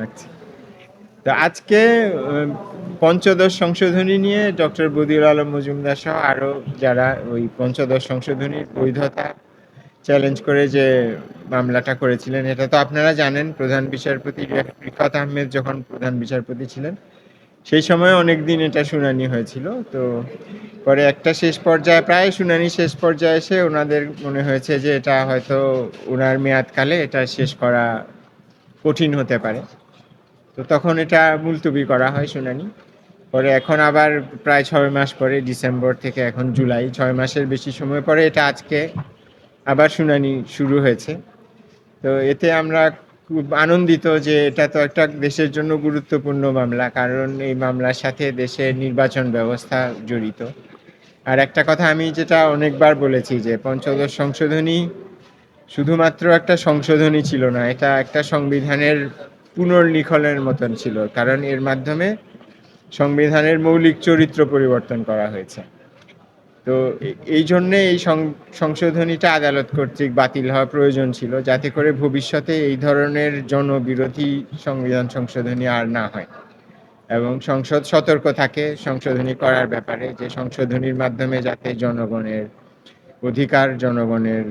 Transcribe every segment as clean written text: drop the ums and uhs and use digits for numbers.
লাগছে। তো আজকে পঞ্চদশ সংশোধনী নিয়ে ডক্টর বদিউল আলম মজুমদার সহ আরো যারা ওই পঞ্চদশ সংশোধনীর বৈধতা চ্যালেঞ্জ করে যে মামলাটা করেছিলেন, এটা তো আপনারা জানেন। প্রধান বিচারপতি রিফাত আহমেদ যখন প্রধান বিচারপতি ছিলেন সেই সময় অনেক দিন এটা শুনানি হয়েছিল। তো পরে একটা শেষ পর্যায়ে, প্রায় শুনানি শেষ পর্যায়ে এসে ওনাদের মনে হয়েছে যে এটা হয়তো ওনার মেয়াদকালে এটা শেষ করা কঠিন হতে পারে। তো তখন এটা মুলতবি করা হয় শুনানি। পরে এখন আবার প্রায় 6 মাস পরে, ডিসেম্বর থেকে এখন জুলাই, 6 মাসের বেশি সময় পরে এটা আজকে আবার শুনানি শুরু হয়েছে। তো এতে আমরা খুব আনন্দিত যে এটা তো একটা দেশের জন্য গুরুত্বপূর্ণ মামলা, কারণ এই মামলার সাথে দেশের নির্বাচন ব্যবস্থা জড়িত। আর একটা কথা আমি যেটা অনেকবার বলেছি, যে পঞ্চদশ সংশোধনী শুধুমাত্র একটা সংশোধনী ছিল না, এটা একটা সংবিধানের পুনর্লিখনের মতন ছিল, কারণ এর মাধ্যমে সংবিধানের মৌলিক চরিত্র পরিবর্তন করা হয়েছে। তো এই জন্যে এই সংশোধনীটা আদালত কর্তৃক বাতিল হওয়া প্রয়োজন ছিল, যাতে করে ভবিষ্যতে এই ধরনের জনবিরোধী সংবিধান সংশোধনী আর না হয় এবং সংসদ সতর্ক থাকে সংশোধনী করার ব্যাপারে, যে সংশোধনীর মাধ্যমে যাতে জনগণের অধিকার, জনগণের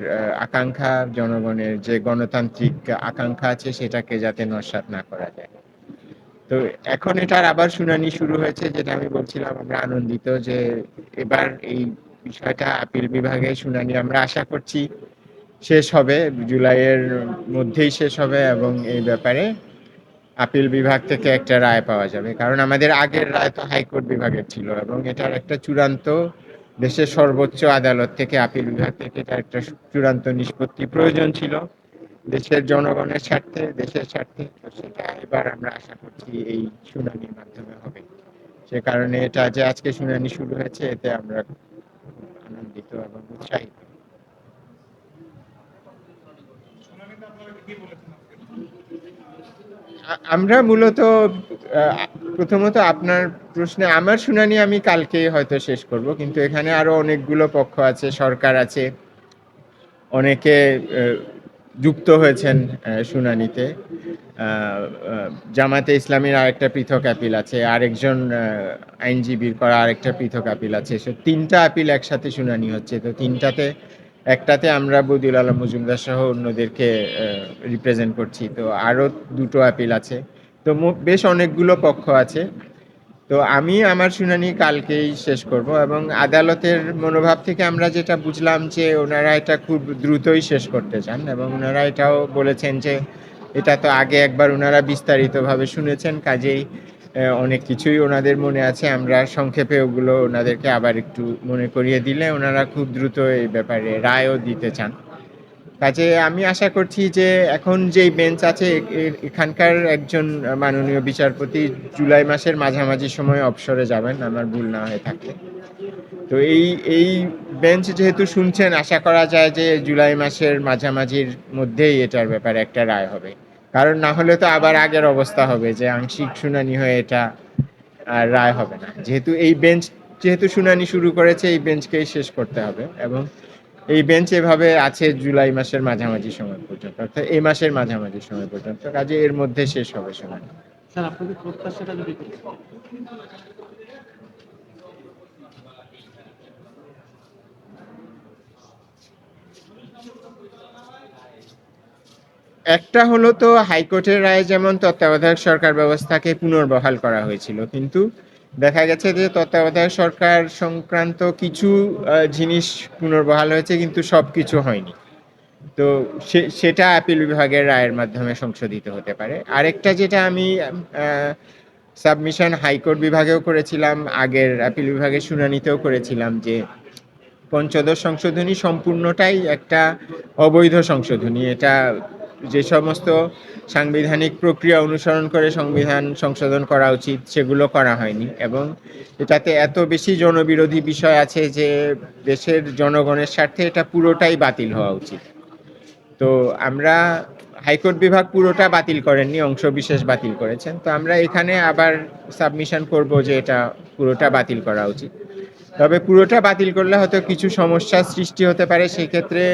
আকাঙ্ক্ষা, জনগণের যে গণতান্ত্রিক আকাঙ্ক্ষা আছে সেটাকে যাতে নস্যাৎ না করা যায়। তো এখন এটার আবার শুনানি শুরু হয়েছে, যেটা আমি বলছিলাম আমরা আনন্দিত যে এবার এই বিষয়টা আপিল বিভাগে শুনানি আমরা আশা করছি শেষ হবে, জুলাইয়ের মধ্যেই শেষ হবে এবং এই ব্যাপারে আপিল বিভাগ থেকে একটা রায় পাওয়া যাবে। কারণ আমাদের আগের রায় তো হাইকোর্ট বিভাগের ছিল এবং এটার একটা চূড়ান্ত, দেশের সর্বোচ্চ আদালত থেকে, আপিল বিভাগ থেকে এটা একটা চূড়ান্ত নিষ্পত্তি প্রয়োজন ছিল দেশের জনগণের স্বার্থে, দেশের স্বার্থে। তো সেটা এবার আমরা আশা করছি এই শুনানির মাধ্যমে হবে। সে কারণে এটা যে আজকে শুনানি শুরু হয়েছে, এতে আমরা আনন্দিত এবং উৎসাহিত। আমরা মূলত প্রথমত আপনার প্রশ্নে, আমার শুনানি আমি কালকেই হয়তো শেষ করব, কিন্তু এখানে আরো অনেকগুলো পক্ষ আছে, সরকার আছে, অনেকে যুক্ত হয়েছেন শুনানিতে। জামাতে ইসলামীর আরেকটা পৃথক আপিল আছে, আরেকজন আইনজীবীর করা আরেকটা পৃথক আপিল আছে। সো 3টা আপিল একসাথে শুনানি হচ্ছে। তো 3টাতে, একটাতে আমরা বদিউল আলম মজুমদার সহ অন্যদেরকে রিপ্রেজেন্ট করছি, তো আরও 2টো আপিল আছে। তো বেশ অনেকগুলো পক্ষ আছে। তো আমি আমার শুনানি কালকেই শেষ করব এবং আদালতের মনোভাব থেকে আমরা যেটা বুঝলাম যে ওনারা এটা খুব দ্রুতই শেষ করতে চান এবং ওনারা এটাও বলেছেন যে এটা তো আগে একবার ওনারা বিস্তারিতভাবে শুনেছেন, কাজেই অনেক কিছুই ওনাদের মনে আছে। আমরা সংক্ষেপে ওগুলো ওনাদেরকে আবার একটু মনে করিয়ে দিলে ওনারা খুব দ্রুত এই ব্যাপারে রায়ও দিতে চান। কাজে আমি আশা করছি যে এখন যেই বেঞ্চ আছে, এখানকার একজন মাননীয় বিচারপতি জুলাই মাসের মাঝামাঝি সময় অবসরে যাবেন, আমার ভুল না হয়ে থাকে। তো এই বেঞ্চ যেহেতু শুনছেন, আশা করা যায় যে জুলাই মাসের মাঝামাঝির মধ্যেই এটার ব্যাপারে একটা রায় হবে। কারণ না হলে তো আবার আগের অবস্থা হবে যে আংশিক শুনানি হয়ে এটা আর রায় হবে না। যেহেতু এই বেঞ্চ যেহেতু শুনানি শুরু করেছে, এই বেঞ্চকেই শেষ করতে হবে এবং এই বেঞ্চ এভাবে আছে জুলাই মাসের মাঝামাঝি সময় পর্যন্ত, অর্থাৎ এই মাসের মাঝামাঝি সময় পর্যন্ত, কাজে এর মধ্যে শেষ হবে শুনানি। স্যার, আপনাদের প্রত্যাশাটা যদি একটা হলো, তো হাইকোর্টের রায়ে যেমন তত্ত্বাবধায়ক সরকার ব্যবস্থাকে পুনর্বহাল করা হয়েছিল, কিন্তু দেখা গেছে যে তত্ত্বাবধায়ক সরকার সংক্রান্ত কিছু জিনিস পুনর্বহাল হয়েছে, কিন্তু সব কিছু হয়নি। তো সেটা আপিল বিভাগের রায়ের মাধ্যমে সংশোধিত হতে পারে। আরেকটা যেটা আমি সাবমিশন হাইকোর্ট বিভাগেও করেছিলাম, আগের আপিল বিভাগের শুনানিতেও করেছিলাম, যে পঞ্চদশ সংশোধনী সম্পূর্ণটাই একটা অবৈধ সংশোধনী। এটা যে সমস্ত সাংবিধানিক প্রক্রিয়া অনুসরণ করে সংবিধান সংশোধন করা উচিত সেগুলো করা হয়নি এবং এটাতে এত বেশি জনবিরোধী বিষয় আছে যে দেশের জনগণের স্বার্থে এটা পুরোটাই বাতিল হওয়া উচিত। তো আমরা, হাইকোর্ট বিভাগ পুরোটা বাতিল করেননি, অংশ বিশেষ বাতিল করেছেন। তো আমরা এখানে আবার সাবমিশন করব যে এটা পুরোটা বাতিল করা উচিত। তবে পুরোটা বাতিল করলে হয়তো কিছু সমস্যার সৃষ্টি হতে পারে, সেই ক্ষেত্রে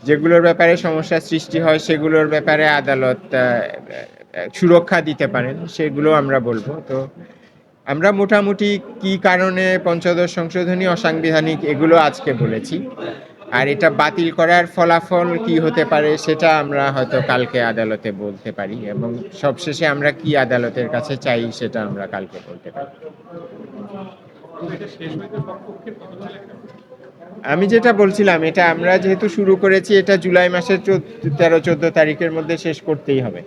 যেগুলোর ব্যাপারে সমস্যার সৃষ্টি হয় সেগুলোর ব্যাপারে আদালত সুরক্ষা দিতে পারেন সেগুলো আমরা বলবো। তো আমরা মোটামুটি কি কারণে পঞ্চদশ সংশোধনী অসাংবিধানিক এগুলো আজকে বলেছি। আর এটা বাতিল করার ফলাফল কি হতে পারে সেটা আমরা হয়তো কালকে আদালতে বলতে পারি, এবং সবশেষে আমরা কি আদালতের কাছে চাই সেটা আমরা কালকে বলতে পারি। আমি যেটা বলছিলাম, এটা আমরা যেহেতু শুরু করেছি, এটা জুলাই মাসের 13-14 তারিখের মধ্যে শেষ করতেই হবে।